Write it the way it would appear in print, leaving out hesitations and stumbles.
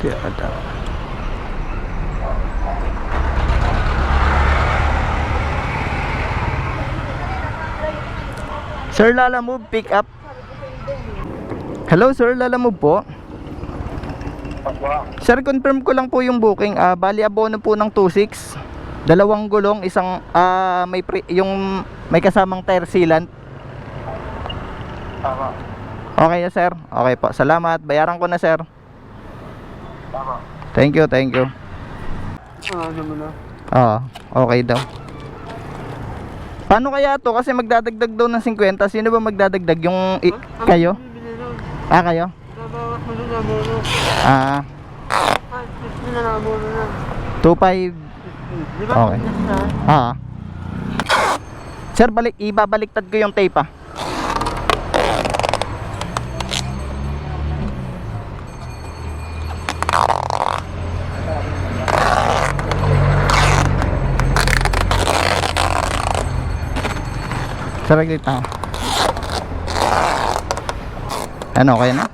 Yata. Sir, Lalamove, pick up. Hello sir, Lalamove po. Sir, confirm ko lang po yung booking. Bali abono po ng 2.6. Dalawang gulong, isang yung may kasamang tire sealant. Tama. Okay na sir. Okay po. Salamat. Bayaran ko na sir. Tama. Thank you, thank you. Ano mo na? Okay daw. Paano kaya to? Kasi magdadagdag daw ng 50. Sino ba magdadagdag? Yung kayo? Kayo? Nabawas mo na abono. 50 na abono na. 2.5. Di ba? Okay. Sir, ibabaliktad ko yung tape Sir, wait lang. Ano, okay na?